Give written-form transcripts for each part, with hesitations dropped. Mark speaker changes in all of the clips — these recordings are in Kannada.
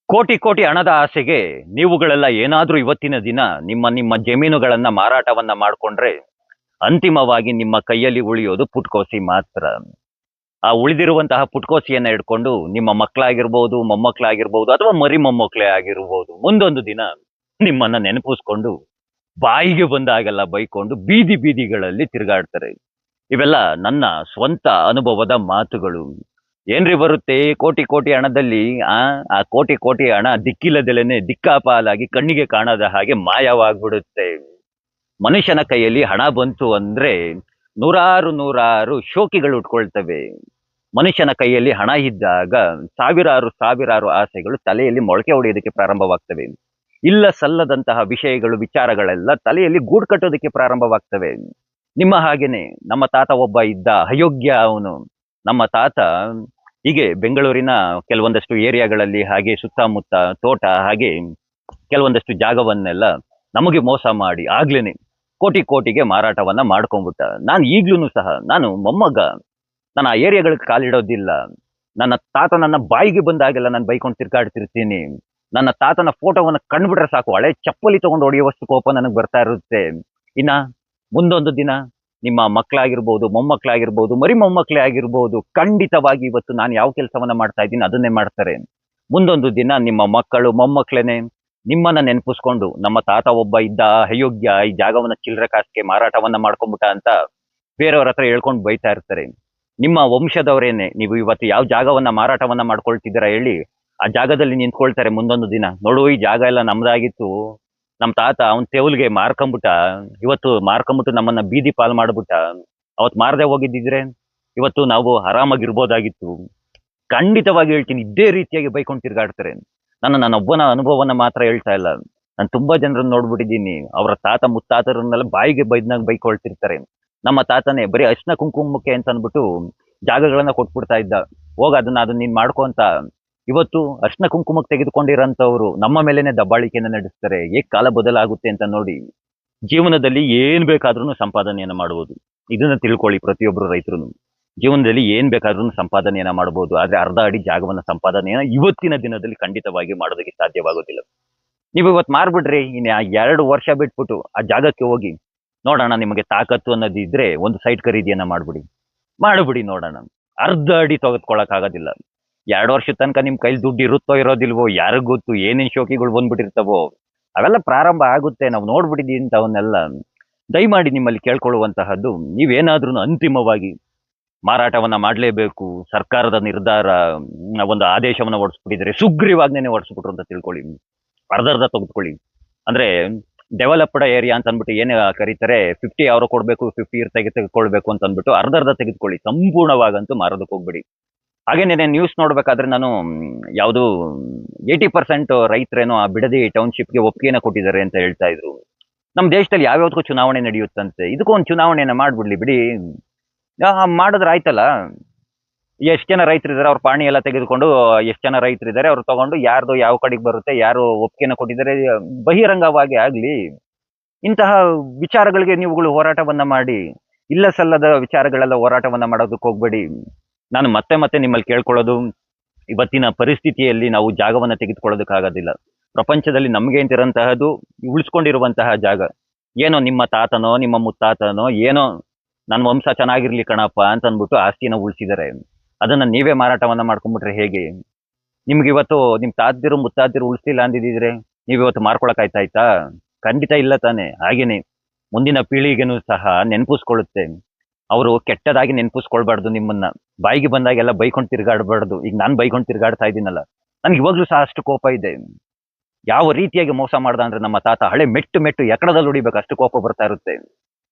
Speaker 1: ಕೋಟಿ ಕೋಟಿ ಹಣದ ಆಸೆಗೆ ನೀವುಗಳೆಲ್ಲ ಏನಾದ್ರೂ ಇವತ್ತಿನ ದಿನ ನಿಮ್ಮ ನಿಮ್ಮ ಜಮೀನುಗಳನ್ನ ಮಾರಾಟವನ್ನ ಮಾಡ್ಕೊಂಡ್ರೆ ಅಂತಿಮವಾಗಿ ನಿಮ್ಮ ಕೈಯಲ್ಲಿ ಉಳಿಯೋದು ಪುಟ್ಕೋಸಿ ಮಾತ್ರ. ಆ ಉಳಿದಿರುವಂತಹ ಪುಟ್ಕೋಸಿಯನ್ನ ಹಿಡ್ಕೊಂಡು ನಿಮ್ಮ ಮಕ್ಕಳಾಗಿರ್ಬೋದು, ಮೊಮ್ಮಕ್ಕಳಾಗಿರ್ಬೋದು ಅಥವಾ ಮರಿ ಮೊಮ್ಮಕ್ಕಳೇ ಆಗಿರ್ಬೋದು, ಮುಂದೊಂದು ದಿನ ನಿಮ್ಮನ್ನ ನೆನಪಿಸ್ಕೊಂಡು ಬಾಯಿಗೆ ಬಂದಾಗೆಲ್ಲ ಬೈಕೊಂಡು ಬೀದಿ ಬೀದಿಗಳಲ್ಲಿ ತಿರುಗಾಡ್ತಾರೆ. ಇವೆಲ್ಲ ನನ್ನ ಸ್ವಂತ ಅನುಭವದ ಮಾತುಗಳು. ಏನ್ರಿ ಬರುತ್ತೆ ಕೋಟಿ ಕೋಟಿ ಹಣದಲ್ಲಿ ಆ ಆ ಕೋಟಿ ಕೋಟಿ ಹಣ ದಿಕ್ಕಿಲ್ಲದೆಲೆನೆ ದಿಕ್ಕಾಪಾಲಾಗಿ ಕಣ್ಣಿಗೆ ಕಾಣದ ಹಾಗೆ ಮಾಯವಾಗ್ಬಿಡುತ್ತೆ. ಮನುಷ್ಯನ ಕೈಯಲ್ಲಿ ಹಣ ಬಂತು ಅಂದ್ರೆ ನೂರಾರು ನೂರಾರು ಶೋಕಿಗಳು ಉಟ್ಕೊಳ್ತವೆ. ಮನುಷ್ಯನ ಕೈಯಲ್ಲಿ ಹಣ ಇದ್ದಾಗ ಸಾವಿರಾರು ಸಾವಿರಾರು ಆಸೆಗಳು ತಲೆಯಲ್ಲಿ ಮೊಳಕೆ ಹೊಡೆಯೋದಕ್ಕೆ ಪ್ರಾರಂಭವಾಗ್ತವೆ. ಇಲ್ಲ ಸಲ್ಲದಂತಹ ವಿಷಯಗಳು ವಿಚಾರಗಳೆಲ್ಲ ತಲೆಯಲ್ಲಿ ಗೂಡು ಕಟ್ಟೋದಕ್ಕೆ ಪ್ರಾರಂಭವಾಗ್ತವೆ. ನಿಮ್ಮ ಹಾಗೇನೆ ನಮ್ಮ ತಾತ ಒಬ್ಬ ಇದ್ದ, ಅಯೋಗ್ಯ ಅವನು. ನಮ್ಮ ತಾತ ಹೀಗೆ ಬೆಂಗಳೂರಿನ ಕೆಲವೊಂದಷ್ಟು ಏರಿಯಾಗಳಲ್ಲಿ ಹಾಗೆ ಸುತ್ತಮುತ್ತ ತೋಟ ಹಾಗೆ ಕೆಲವೊಂದಷ್ಟು ಜಾಗವನ್ನೆಲ್ಲ ನಮಗೆ ಮೋಸ ಮಾಡಿ ಆಗ್ಲೇನೆ ಕೋಟಿ ಕೋಟಿಗೆ ಮಾರಾಟವನ್ನ ಮಾಡ್ಕೊಂಡ್ಬಿಟ್ಟ. ನಾನು ಈಗ್ಲೂ ಸಹ ನಾನು ಮೊಮ್ಮಗ, ನಾನು ಆ ಏರಿಯಾಗಳಿಗೆ ಕಾಲಿಡೋದಿಲ್ಲ. ನನ್ನ ತಾತ ನನ್ನ ಬಾಯಿಗೆ ಬಂದಾಗೆಲ್ಲ ನಾನು ಬೈಕೊಂಡು ತಿರ್ಗಾಡ್ತಿರ್ತೀನಿ. ನನ್ನ ತಾತನ ಫೋಟೋವನ್ನ ಕಂಡ್ಬಿಟ್ರೆ ಸಾಕು, ಹಳೆ ಚಪ್ಪಲಿ ತಗೊಂಡು ಹೊಡೆಯುವಷ್ಟು ಕೋಪ ನನಗೆ ಬರ್ತಾ ಇರುತ್ತೆ. ಇನ್ನ ಮುಂದೊಂದು ದಿನ ನಿಮ್ಮ ಮಕ್ಕಳಾಗಿರ್ಬೋದು, ಮೊಮ್ಮಕ್ಕಳಾಗಿರ್ಬೋದು, ಮರಿ ಮೊಮ್ಮಕ್ಕಳೇ ಆಗಿರ್ಬೋದು, ಖಂಡಿತವಾಗಿ ಇವತ್ತು ನಾನು ಯಾವ ಕೆಲಸವನ್ನ ಮಾಡ್ತಾ ಇದ್ದೀನಿ ಅದನ್ನೇ ಮಾಡ್ತಾರೆ. ಮುಂದೊಂದು ದಿನ ನಿಮ್ಮ ಮಕ್ಕಳು ಮೊಮ್ಮಕ್ಕಳೇನೆ ನಿಮ್ಮನ್ನ ನೆನಪಿಸ್ಕೊಂಡು ನಮ್ಮ ತಾತ ಒಬ್ಬ ಇದ್ದ, ಅಯೋಗ್ಯ, ಈ ಜಾಗವನ್ನ ಚಿಲ್ಲರೆ ಕಾಸಿಗೆ ಮಾರಾಟವನ್ನ ಮಾಡ್ಕೊಂಡ್ಬಿಟ್ಟ ಅಂತ ಬೇರೆಯವ್ರ ಹತ್ರ ಹೇಳ್ಕೊಂಡು ಬೈತಾ ಇರ್ತಾರೆ. ನಿಮ್ಮ ವಂಶದವರೇನೆ ನೀವು ಇವತ್ತು ಯಾವ ಜಾಗವನ್ನ ಮಾರಾಟವನ್ನ ಮಾಡ್ಕೊಳ್ತಿದ್ದೀರಾ ಹೇಳಿ, ಆ ಜಾಗದಲ್ಲಿ ನಿಂತ್ಕೊಳ್ತಾರೆ ಮುಂದೊಂದು ದಿನ. ನೋಡು, ಈ ಜಾಗ ಎಲ್ಲ ನಮ್ದಾಗಿತ್ತು, ನಮ್ ತಾತ ಅವನ್ ತೆವಲ್ಗೆ ಮಾರ್ಕೊಂಬಿಟ್ಟ, ಇವತ್ತು ಮಾರ್ಕೊಂಬಿಟ್ಟು ನಮ್ಮನ್ನ ಬೀದಿ ಪಾಲ್ ಮಾಡ್ಬಿಟ್ಟ. ಅವತ್ ಮಾರದೆ ಹೋಗಿದ್ದಿದ್ರೆ ಇವತ್ತು ನಾವು ಆರಾಮಾಗಿರ್ಬೋದಾಗಿತ್ತು. ಖಂಡಿತವಾಗಿ ಹೇಳ್ತೀನಿ, ಇದೇ ರೀತಿಯಾಗಿ ಬೈಕೊಂಡು ತಿರ್ಗಾಡ್ತಾರೆ. ನನ್ನ ಒಬ್ಬನ ಅನುಭವನ ಮಾತ್ರ ಹೇಳ್ತಾ ಇಲ್ಲ, ನಾನು ತುಂಬಾ ಜನರನ್ನ ನೋಡ್ಬಿಟ್ಟಿದ್ದೀನಿ. ಅವರ ತಾತ ಮುತ್ತಾತರನ್ನೆಲ್ಲ ಬಾಯಿಗೆ ಬೈದ್ನಾಗ ಬೈಕೊಳ್ತಿರ್ತಾರೆ. ನಮ್ಮ ತಾತನೇ ಬರೀ ಅರ್ಶಿನ ಕುಂಕುಮಕ್ಕೆ ಅಂತ ಅಂದ್ಬಿಟ್ಟು ಜಾಗಗಳನ್ನ ಕೊಟ್ಬಿಡ್ತಾ ಇದ್ದ. ಅದನ್ನ ನೀನ್ ಮಾಡ್ಕೊ ಅಂತ. ಇವತ್ತು ಅರ್ಶಿನ ಕುಂಕುಮಕ್ಕೆ ತೆಗೆದುಕೊಂಡಿರೋಂಥವ್ರು ನಮ್ಮ ಮೇಲೇನೆ ದಬ್ಬಾಳಿಕೆಯನ್ನ ನಡೆಸ್ತಾರೆ. ಹೇಗ್ ಕಾಲ ಬದಲಾಗುತ್ತೆ ಅಂತ ನೋಡಿ. ಜೀವನದಲ್ಲಿ ಏನ್ ಬೇಕಾದ್ರೂ ಸಂಪಾದನೆಯನ್ನ ಮಾಡಬಹುದು, ಇದನ್ನ ತಿಳ್ಕೊಳ್ಳಿ ಪ್ರತಿಯೊಬ್ರು ರೈತರು. ಜೀವನದಲ್ಲಿ ಏನ್ ಬೇಕಾದ್ರೂ ಸಂಪಾದನೆಯನ್ನ ಮಾಡಬಹುದು, ಆದ್ರೆ ಅರ್ಧ ಅಡಿ ಜಾಗವನ್ನ ಸಂಪಾದನೆಯನ್ನ ಇವತ್ತಿನ ದಿನದಲ್ಲಿ ಖಂಡಿತವಾಗಿ ಮಾಡೋದಕ್ಕೆ ಸಾಧ್ಯವಾಗೋದಿಲ್ಲ. ನೀವು ಇವತ್ತು ಮಾರ್ಬಿಡ್ರಿ, ಇನ್ನು 2 ವರ್ಷ ಬಿಟ್ಬಿಟ್ಟು ಆ ಜಾಗಕ್ಕೆ ಹೋಗಿ ನೋಡೋಣ, ನಿಮಗೆ ತಾಕತ್ತು ಅನ್ನೋದಿದ್ರೆ ಒಂದು ಸೈಟ್ ಖರೀದಿಯನ್ನ ಮಾಡ್ಬಿಡಿ ನೋಡೋಣ. ಅರ್ಧ ಅಡಿ ತೆಗೆದುಕೊಳ್ಳಕ್ ಆಗೋದಿಲ್ಲ. 2 ವರ್ಷದ ತನಕ ನಿಮ್ ಕೈಲಿ ದುಡ್ಡು ಇರುತ್ತೋ ಇರೋದಿಲ್ವೋ ಯಾರಿಗ್ ಗೊತ್ತು, ಏನೇನ್ ಶೋಕಿಗಳು ಬಂದ್ಬಿಟ್ಟಿರ್ತಾವೋ. ಅವೆಲ್ಲ ಪ್ರಾರಂಭ ಆಗುತ್ತೆ, ನಾವು ನೋಡ್ಬಿಟ್ಟಿದೀವಿ ಇಂಥವನ್ನೆಲ್ಲ. ದಯಮಾಡಿ ನಿಮ್ಮಲ್ಲಿ ಕೇಳ್ಕೊಳ್ಳುವಂತಹದ್ದು, ನೀವೇನಾದ್ರೂ ಅಂತಿಮವಾಗಿ ಮಾರಾಟವನ್ನ ಮಾಡ್ಲೇಬೇಕು, ಸರ್ಕಾರದ ನಿರ್ಧಾರ ಒಂದು ಆದೇಶವನ್ನ ಹೊರಡಿಸ್ಬಿಟ್ಟಿದ್ರೆ, ಸುಗ್ರೀವಾಜ್ಞೆನೆ ಹೊರಡಿಸ್ಬಿಟ್ರು ಅಂತ ತಿಳ್ಕೊಳ್ಳಿ. ಅರ್ಧ ತೆಗೆದುಕೊಳ್ಳಿ. ಅಂದ್ರೆ ಡೆವಲಪ್ಡ್ ಏರಿಯಾ ಅಂತ ಅಂದ್ಬಿಟ್ಟು ಏನೇ ಕರೀತಾರೆ, 50 ಅವರು ಕೊಡ್ಬೇಕು, 50 ತೆಗೆದುಕೊಳ್ಬೇಕು ಅಂತ ಅಂದ್ಬಿಟ್ಟು ಅರ್ಧ ತೆಗೆದುಕೊಳ್ಳಿ. ಸಂಪೂರ್ಣವಾಗಂತೂ ಮಾರೋದಕ್ಕೆ ಹೋಗ್ಬೇಡಿ. ಹಾಗೇನೆ ನ್ಯೂಸ್ ನೋಡ್ಬೇಕಾದ್ರೆ ನಾನು ಯಾವುದು 80% ರೈತರೇನೋ ಆ ಬಿಡದಿ ಟೌನ್ಶಿಪ್ಗೆ ಒಪ್ಪಿಗೆನ ಕೊಟ್ಟಿದ್ದಾರೆ ಅಂತ ಹೇಳ್ತಾ ಇದ್ರು. ನಮ್ಮ ದೇಶದಲ್ಲಿ ಯಾವ್ಯಾವ್ದಕ್ಕೂ ಚುನಾವಣೆ ನಡೆಯುತ್ತಂತೆ, ಇದಕ್ಕೂ ಒಂದು ಚುನಾವಣೆಯನ್ನ ಮಾಡ್ಬಿಡ್ಲಿ ಬಿಡಿ. ಮಾಡಿದ್ರೆ ಆಯ್ತಲ್ಲ. ಎಷ್ಟು ಜನ ರೈತರಿದ್ದಾರೆ, ಅವ್ರ ಪಾಣಿ ಎಲ್ಲ ತೆಗೆದುಕೊಂಡು ಎಷ್ಟು ಜನ ರೈತರಿದ್ದಾರೆ ಅವ್ರು ತಗೊಂಡು ಯಾರ್ದು ಯಾವ ಕಡೆಗೆ ಬರುತ್ತೆ, ಯಾರು ಒಪ್ಪಿಗೆನ ಕೊಟ್ಟಿದ್ದಾರೆ ಬಹಿರಂಗವಾಗಿ ಆಗ್ಲಿ. ಇಂತಹ ವಿಚಾರಗಳಿಗೆ ನೀವುಗಳು ಹೋರಾಟವನ್ನ ಮಾಡಿ, ಇಲ್ಲ ಸಲ್ಲದ ವಿಚಾರಗಳೆಲ್ಲ ಹೋರಾಟವನ್ನ ಮಾಡೋದಕ್ಕೆ ಹೋಗ್ಬೇಡಿ. ನಾನು ಮತ್ತೆ ಮತ್ತೆ ನಿಮ್ಮಲ್ಲಿ ಕೇಳ್ಕೊಳ್ಳೋದು, ಇವತ್ತಿನ ಪರಿಸ್ಥಿತಿಯಲ್ಲಿ ನಾವು ಜಾಗವನ್ನ ತೆಗೆದುಕೊಳ್ಳೋದಕ್ಕಾಗೋದಿಲ್ಲ. ಪ್ರಪಂಚದಲ್ಲಿ ನಮ್ಗೆ ಅಂತಿರೋಂತಹದ್ದು ಉಳಿಸ್ಕೊಂಡಿರುವಂತಹ ಜಾಗ ಏನೋ, ನಿಮ್ಮ ತಾತನೋ ನಿಮ್ಮ ಮುತ್ತಾತನೋ ಏನೋ ನನ್ನ ವಂಶ ಚೆನ್ನಾಗಿರ್ಲಿ ಕಣಪ್ಪ ಅಂತ ಅಂದ್ಬಿಟ್ಟು ಆಸ್ತಿನ ಉಳಿಸಿದ್ದಾರೆ. ಅದನ್ನ ನೀವೇ ಮಾರಾಟವನ್ನ ಮಾಡ್ಕೊಂಡ್ಬಿಟ್ರೆ ಹೇಗೆ? ನಿಮ್ಗೆ ಇವತ್ತು ನಿಮ್ ತಾತದಿರು ಮುತ್ತಾತಿರು ಉಳಿಸ್ಲಿಲ್ಲ ಅಂದಿದ್ರೆ ನೀವ್ ಇವತ್ತು ಮಾರ್ಕೊಳಕ್ ಆಯ್ತಾ? ಖಂಡಿತ ಇಲ್ಲ ತಾನೆ. ಹಾಗೇನೆ ಮುಂದಿನ ಪೀಳಿಗೆನೂ ಸಹ ನೆನಪಿಸ್ಕೊಳ್ಳುತ್ತೆ. ಅವರು ಕೆಟ್ಟದಾಗಿ ನೆನಪಿಸ್ಕೊಳ್ಬಾರ್ದು ನಿಮ್ಮನ್ನ. ಬಾಯಿಗೆ ಬಂದಾಗೆಲ್ಲ ಬೈಕೊಂಡು ತಿರ್ಗಾಡ್ಬಾರ್ದು. ಈಗ ನಾನು ಬೈಕೊಂಡು ತಿರ್ಗಾಡ್ತಾ ಇದ್ದೀನಲ್ಲ, ನನ್ಗೆ ಇವಾಗ್ಲೂ ಸಹ ಅಷ್ಟು ಕೋಪ ಇದೆ. ಯಾವ ರೀತಿಯಾಗಿ ಮೋಸ ಮಾಡ್ದ ಅಂದ್ರೆ ನಮ್ಮ ತಾತ ಹಳೆ ಮೆಟ್ಟು ಎಕಡದಲ್ಲಿ ಹೊಡಿಬೇಕು, ಅಷ್ಟು ಕೋಪ ಬರ್ತಾ ಇರುತ್ತೆ.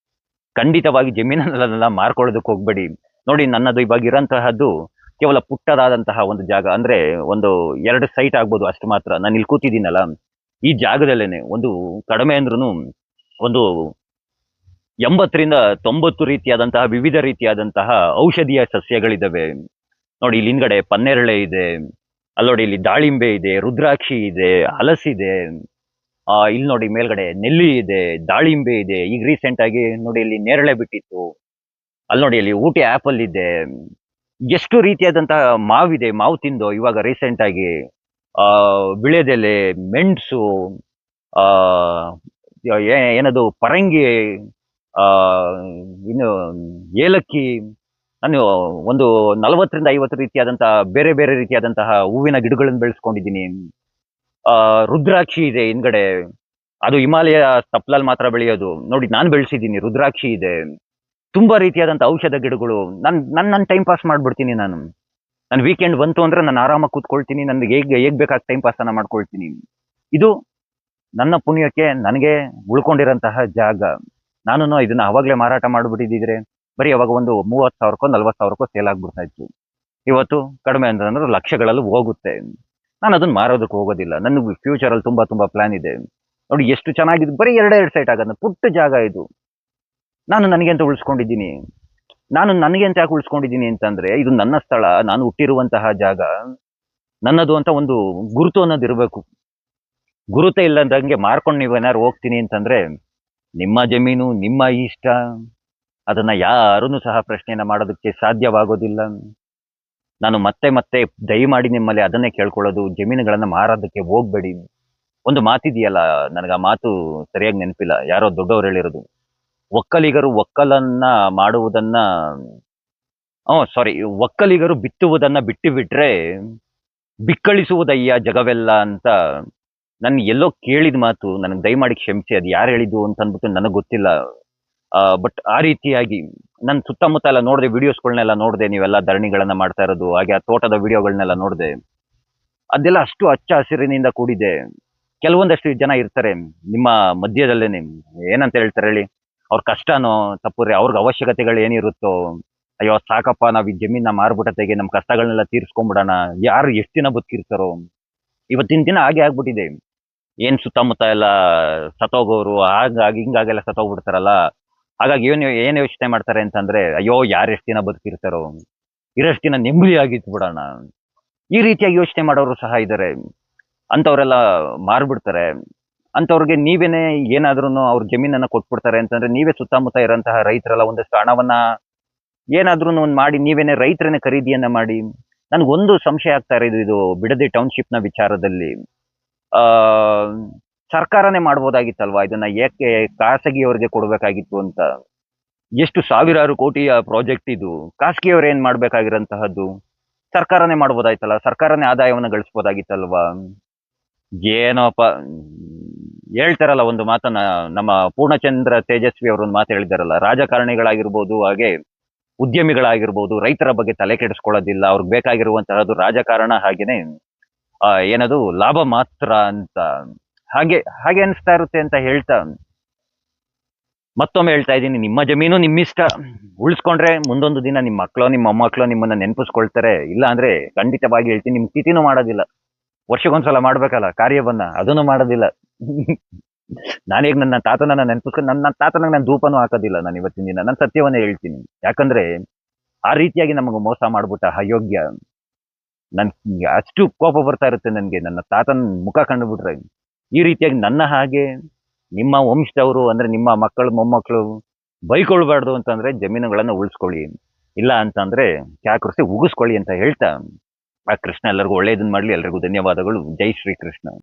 Speaker 1: ಖಂಡಿತವಾಗಿ ಜಮೀನನ್ನೆಲ್ಲ ಮಾರ್ಕೊಳ್ಳೋದಕ್ಕೆ ಹೋಗ್ಬೇಡಿ. ನೋಡಿ, ನನ್ನದು ಇವಾಗ ಇರೋಂತಹದ್ದು ಕೇವಲ ಪುಟ್ಟದಾದಂತಹ ಒಂದು ಜಾಗ, ಅಂದ್ರೆ ಒಂದು 2 ಸೈಟ್ ಆಗ್ಬೋದು ಅಷ್ಟು ಮಾತ್ರ. ನಾನು ಇಲ್ಲಿ ಕೂತಿದ್ದೀನಲ್ಲ, ಈ ಜಾಗದಲ್ಲೇನೆ ಒಂದು ಕಡಿಮೆ ಅಂದ್ರೂ ಒಂದು 80 ರಿಂದ 90 ರೀತಿಯಾದಂತಹ ವಿವಿಧ ರೀತಿಯಾದಂತಹ ಔಷಧೀಯ ಸಸ್ಯಗಳಿದಾವೆ. ನೋಡಿ, ಇಲ್ಲಿ ಹಿಂದ್ಗಡೆ ಪನ್ನೇರಳೆ ಇದೆ, ಅಲ್ಲಿ ನೋಡಿ ಇಲ್ಲಿ ದಾಳಿಂಬೆ ಇದೆ, ರುದ್ರಾಕ್ಷಿ ಇದೆ, ಹಲಸಿದೆ. ಇಲ್ಲಿ ನೋಡಿ ಮೇಲ್ಗಡೆ ನೆಲ್ಲಿ ಇದೆ, ದಾಳಿಂಬೆ ಇದೆ. ಈಗ ರೀಸೆಂಟ್ ಆಗಿ ನೋಡಿ ಇಲ್ಲಿ ನೇರಳೆ ಬಿಟ್ಟಿತ್ತು. ಅಲ್ಲಿ ನೋಡಿ ಅಲ್ಲಿ ಊಟಿ ಆಪಲ್ ಇದೆ. ಎಷ್ಟು ರೀತಿಯಾದಂತಹ ಮಾವಿದೆ, ಮಾವು ತಿಂದು ಇವಾಗ ರೀಸೆಂಟ್ ಆಗಿ. ಆ, ವಿಳ್ಯದೆಲೆ, ಮೆಣಸು, ಆ, ಏನದು ಪರಂಗಿ, ಆ, ಇನ್ನು ಏಲಕ್ಕಿ. ನಾನು ಒಂದು 40ರಿಂದ 50 ರೀತಿಯಾದಂತಹ ಬೇರೆ ಬೇರೆ ರೀತಿಯಾದಂತಹ ಹೂವಿನ ಗಿಡಗಳನ್ನು ಬೆಳೆಸ್ಕೊಂಡಿದ್ದೀನಿ. ರುದ್ರಾಕ್ಷಿ ಇದೆ ಹಿಂದ್ಗಡೆ. ಅದು ಹಿಮಾಲಯ ತಪ್ಪಲಲ್ಲಿ ಮಾತ್ರ ಬೆಳೆಯೋದು. ನೋಡಿ, ನಾನು ಬೆಳೆಸಿದ್ದೀನಿ. ರುದ್ರಾಕ್ಷಿ ಇದೆ. ತುಂಬಾ ರೀತಿಯಾದಂತ ಔಷಧ ಗಿಡಗಳು. ನನ್ನ ಟೈಮ್ ಪಾಸ್ ಮಾಡ್ಬಿಡ್ತೀನಿ ನಾನು. ನನ್ನ ವೀಕೆಂಡ್ ಬಂತು ಅಂದ್ರೆ ನಾನು ಆರಾಮಾಗಿ ಕೂತ್ಕೊಳ್ತೀನಿ. ನನ್ಗೆ ಹೇಗ್ ಬೇಕಾದ ಟೈಮ್ ಪಾಸ್ ಅನ್ನ ಮಾಡ್ಕೊಳ್ತೀನಿ. ಇದು ನನ್ನ ಪುಣ್ಯಕ್ಕೆ ನನಗೆ ಉಳ್ಕೊಂಡಿರೋಂತಹ ಜಾಗ. ನಾನು ಇದನ್ನ ಅವಾಗ್ಲೇ ಮಾರಾಟ ಮಾಡ್ಬಿಟ್ಟಿದ್ರೆ ಬರೀ ಅವಾಗ ಒಂದು 30,000ಕ್ಕೋ 40,000ಕ್ಕೋ ಸೇಲ್ ಆಗ್ಬಿಡ್ತಾ ಇತ್ತು. ಇವತ್ತು ಕಡಿಮೆ ಅಂತಂದ್ರೆ ಲಕ್ಷಗಳಲ್ಲಿ ಹೋಗುತ್ತೆ. ನಾನು ಅದನ್ನ ಮಾರೋದಕ್ಕೆ ಹೋಗೋದಿಲ್ಲ. ನನಗೆ ಫ್ಯೂಚರ್ ಅಲ್ಲಿ ತುಂಬಾ ತುಂಬಾ ಪ್ಲಾನ್ ಇದೆ. ನೋಡಿ ಎಷ್ಟು ಚೆನ್ನಾಗಿದೆ. ಬರೀ ಎರಡೆರಡು ಸೈಟ್ ಆಗೋದು, ಪುಟ್ಟ ಜಾಗ ಇದು. ನಾನು ನನಗೆ ಅಂತ ಉಳಿಸ್ಕೊಂಡಿದ್ದೀನಿ. ನಾನು ನನಗೆ ಅಂತ ಯಾಕೆ ಉಳಿಸ್ಕೊಂಡಿದ್ದೀನಿ ಅಂತಂದ್ರೆ, ಇದು ನನ್ನ ಸ್ಥಳ, ನಾನು ಹುಟ್ಟಿರುವಂತಹ ಜಾಗ, ನನ್ನದು ಅಂತ ಒಂದು ಗುರುತು ಅನ್ನೋದು ಇರಬೇಕು. ಗುರುತೇ ಇಲ್ಲದಂಗೆ ಮಾರ್ಕೊಂಡು ನೀವು ಏನಾದ್ರು ಹೋಗ್ತೀನಿ ಅಂತಂದ್ರೆ, ನಿಮ್ಮ ಜಮೀನು, ನಿಮ್ಮ ಇಷ್ಟ, ಅದನ್ನ ಯಾರನ್ನು ಸಹ ಪ್ರಶ್ನೆಯನ್ನ ಮಾಡೋದಕ್ಕೆ ಸಾಧ್ಯವಾಗೋದಿಲ್ಲ. ನಾನು ಮತ್ತೆ ಮತ್ತೆ ದಯಮಾಡಿ ನಿಮ್ಮಲ್ಲಿ ಅದನ್ನೇ ಕೇಳ್ಕೊಳ್ಳೋದು, ಜಮೀನುಗಳನ್ನ ಮಾರೋದಕ್ಕೆ ಹೋಗ್ಬೇಡಿ. ಒಂದು ಮಾತಿದೆಯಲ್ಲ, ನನಗೆ ಆ ಮಾತು ಸರಿಯಾಗಿ ನೆನಪಿಲ್ಲ, ಯಾರೋ ದೊಡ್ಡವರು ಹೇಳಿರೋದು. ಒಕ್ಕಲಿಗರು ಒಕ್ಕಲನ್ನ ಮಾಡುವುದನ್ನ ಸಾರಿ, ಒಕ್ಕಲಿಗರು ಬಿತ್ತುವುದನ್ನ ಬಿಟ್ಟು ಬಿಟ್ರೆ ಬಿಕ್ಕಳಿಸುವುದಯ್ಯ ಜಗವೆಲ್ಲ ಅಂತ ನಾನು ಎಲ್ಲೋ ಕೇಳಿದ ಮಾತು. ನನಗೆ ದಯಮಾಡಿ ಕ್ಷಮಿಸಿ, ಅದು ಯಾರು ಹೇಳಿದ್ದು ಅಂತ ಅಂದ್ಬಿಟ್ಟು ನನಗೆ ಗೊತ್ತಿಲ್ಲ. ಬಟ್ ಆ ರೀತಿಯಾಗಿ ನನ್ನ ಸುತ್ತಮುತ್ತ ಎಲ್ಲ ನೋಡಿದೆ, ವಿಡಿಯೋಸ್ಗಳನ್ನೆಲ್ಲ ನೋಡಿದೆ, ನೀವೆಲ್ಲ ಧರಣಿಗಳನ್ನ ಮಾಡ್ತಾ ಇರೋದು, ಹಾಗೆ ಆ ತೋಟದ ವಿಡಿಯೋಗಳನ್ನೆಲ್ಲ ನೋಡಿದೆ. ಅದೆಲ್ಲ ಅಷ್ಟು ಹಚ್ಚ ಹಸಿರಿನಿಂದ ಕೂಡಿದೆ. ಕೆಲವೊಂದಷ್ಟು ಜನ ಇರ್ತಾರೆ ನಿಮ್ಮ ಮಧ್ಯದಲ್ಲೇನೆ, ಏನಂತ ಹೇಳ್ತಾರೆ ಹೇಳಿ, ಅವ್ರ ಕಷ್ಟನೋ ತಪ್ಪುದ್ರೆ, ಅವ್ರಿಗೆ ಅವಶ್ಯಕತೆಗಳು ಏನಿರುತ್ತೋ, ಅಯ್ಯೋ ಸಾಕಪ್ಪ, ನಾವ್ ಈ ಜಮೀನ ಮಾರ್ಬಿಟ್ಟತೆಗೆ ನಮ್ಮ ಕಷ್ಟಗಳನ್ನೆಲ್ಲ ತೀರ್ಸ್ಕೊಂಡ್ಬಿಡೋಣ, ಯಾರು ಎಷ್ಟು ದಿನ ಬದುಕಿರ್ತಾರೋ. ಇವತ್ತಿನ ದಿನ ಹಾಗೆ ಆಗ್ಬಿಟ್ಟಿದೆ. ಏನ್ ಸುತ್ತಮುತ್ತ ಎಲ್ಲ ಸತ್ತೋಗೋರು, ಹಾಗಾಗಿ ಹಿಂಗಾಗೆಲ್ಲ ಸತ್ತೋಗ್ಬಿಡ್ತಾರಲ್ಲ. ಹಾಗಾಗಿ ಏನ್ ಯೋಚನೆ ಮಾಡ್ತಾರೆ ಅಂತಂದ್ರೆ, ಅಯ್ಯೋ ಯಾರು ಎಷ್ಟು ದಿನ ಬದುಕಿರ್ತಾರೋ, ಇರಷ್ಟು ದಿನ ನೆಮ್ಮದಿಯಾಗಿತ್ತು ಬಿಡೋಣ, ಈ ರೀತಿಯಾಗಿ ಯೋಚನೆ ಮಾಡೋರು ಸಹ ಇದ್ದಾರೆ. ಅಂತವ್ರೆಲ್ಲ ಮಾರ್ಬಿಡ್ತಾರೆ. ಅಂತವ್ರಿಗೆ ನೀವೇನೆ ಏನಾದ್ರೂ ಅವ್ರ ಜಮೀನನ್ನ ಕೊಟ್ಬಿಡ್ತಾರೆ ಅಂತಂದ್ರೆ, ನೀವೇ ಸುತ್ತಮುತ್ತ ಇರೋಂತಹ ರೈತರೆಲ್ಲ ಒಂದಷ್ಟು ಹಣವನ್ನ ಏನಾದ್ರೂ ಒಂದು ಮಾಡಿ, ನೀವೇನೆ ರೈತರನ್ನೇ ಖರೀದಿಯನ್ನ ಮಾಡಿ. ನನ್ಗೊಂದು ಸಂಶಯ ಆಗ್ತಾ ಇರೋದು, ಇದು ಬಿಡದಿ ಟೌನ್ಶಿಪ್ ನ ವಿಚಾರದಲ್ಲಿ. ಆ ಸರ್ಕಾರನೇ ಮಾಡ್ಬೋದಾಗಿತ್ತಲ್ವಾ ಇದನ್ನ, ಏಕೆ ಖಾಸಗಿಯವರಿಗೆ ಕೊಡ್ಬೇಕಾಗಿತ್ತು ಅಂತ? ಎಷ್ಟು ಸಾವಿರಾರು ಕೋಟಿಯ ಪ್ರಾಜೆಕ್ಟ್ ಇದು, ಖಾಸಗಿಯವ್ರು ಏನ್ ಮಾಡ್ಬೇಕಾಗಿರೋಂತಹದ್ದು? ಸರ್ಕಾರನೇ ಮಾಡ್ಬೋದಾಯ್ತಲ್ಲ, ಸರ್ಕಾರನೇ ಆದಾಯವನ್ನ ಗಳಿಸ್ಬೋದಾಗಿತ್ತಲ್ವಾ? ಏನೋಪ್ಪ, ಹೇಳ್ತಾರಲ್ಲ ಒಂದು ಮಾತನ್ನ, ನಮ್ಮ ಪೂರ್ಣಚಂದ್ರ ತೇಜಸ್ವಿ ಅವರು ಒಂದು ಮಾತು ಹೇಳಿದಾರಲ್ಲ, ರಾಜಕಾರಣಿಗಳಾಗಿರ್ಬೋದು, ಹಾಗೆ ಉದ್ಯಮಿಗಳಾಗಿರ್ಬೋದು, ರೈತರ ಬಗ್ಗೆ ತಲೆ ಕೆಡಿಸ್ಕೊಳ್ಳೋದಿಲ್ಲ, ಅವ್ರಿಗೆ ಬೇಕಾಗಿರುವಂತಹದ್ದು ರಾಜಕಾರಣ, ಹಾಗೇನೆ ಏನದು ಲಾಭ ಮಾತ್ರ ಅಂತ. ಹಾಗೆ ಹಾಗೆ ಅನಿಸ್ತಾ ಇರುತ್ತೆ ಅಂತ ಹೇಳ್ತಾ, ಮತ್ತೊಮ್ಮೆ ಹೇಳ್ತಾ ಇದ್ದೀನಿ, ನಿಮ್ಮ ಜಮೀನು ನಿಮ್ಮಿಷ್ಟ. ಉಳಿಸ್ಕೊಂಡ್ರೆ ಮುಂದೊಂದು ದಿನ ನಿಮ್ಮ ಮಕ್ಕಳೋ ನಿಮ್ಮ ಮೊಮ್ಮಕ್ಕಳೋ ನಿಮ್ಮನ್ನ ನೆನಪಿಸ್ಕೊಳ್ತಾರೆ. ಇಲ್ಲ ಅಂದ್ರೆ ಖಂಡಿತವಾಗಿ ಹೇಳ್ತೀನಿ, ನಿಮ್ ತಿಥಿನೂ ಮಾಡೋದಿಲ್ಲ. ವರ್ಷಕ್ಕೊಂದ್ಸಲ ಮಾಡ್ಬೇಕಲ್ಲ ಕಾರ್ಯವನ್ನ, ಅದನ್ನು ಮಾಡೋದಿಲ್ಲ. ನಾನೀಗ ನನ್ನ ತಾತನನ್ನ ನೆನಪಿಸ್ಕೊಂಡು ನನ್ನ ತಾತನಾಗ ನಾನು ಧೂಪನೂ ಹಾಕೋದಿಲ್ಲ ನಾನು ಇವತ್ತಿನ ದಿನ. ನಾನು ಸತ್ಯವನ್ನೇ ಹೇಳ್ತೀನಿ. ಯಾಕಂದ್ರೆ ಆ ರೀತಿಯಾಗಿ ನಮಗೆ ಮೋಸ ಮಾಡ್ಬಿಟ್ಟ ಅಯೋಗ್ಯ. ನನ್ಗೆ ಅಷ್ಟು ಕೋಪ ಬರ್ತಾ ಇರುತ್ತೆ ನನ್ಗೆ, ನನ್ನ ತಾತನ ಮುಖ ಕಂಡುಬಿಟ್ರೆ. ಈ ರೀತಿಯಾಗಿ ನನ್ನ ಹಾಗೆ ನಿಮ್ಮ ವಂಶದವರು ಅಂದ್ರೆ ನಿಮ್ಮ ಮಕ್ಕಳು ಮೊಮ್ಮಕ್ಕಳು ಬೈಕೊಳ್ಬಾರ್ದು ಅಂತಂದ್ರೆ, ಜಮೀನುಗಳನ್ನ ಉಳಿಸ್ಕೊಳ್ಳಿ. ಇಲ್ಲ ಅಂತಂದ್ರೆ ಕ್ಯಾಕರಿಸಿ ಉಗಿಸ್ಕೊಳ್ಳಿ ಅಂತ ಹೇಳ್ತಾ, ಆ ಕೃಷ್ಣ ಎಲ್ಲರಿಗೂ ಒಳ್ಳೇದನ್ನ ಮಾಡ್ಲಿ. ಎಲ್ರಿಗೂ ಧನ್ಯವಾದಗಳು. ಜೈ ಶ್ರೀ ಕೃಷ್ಣ.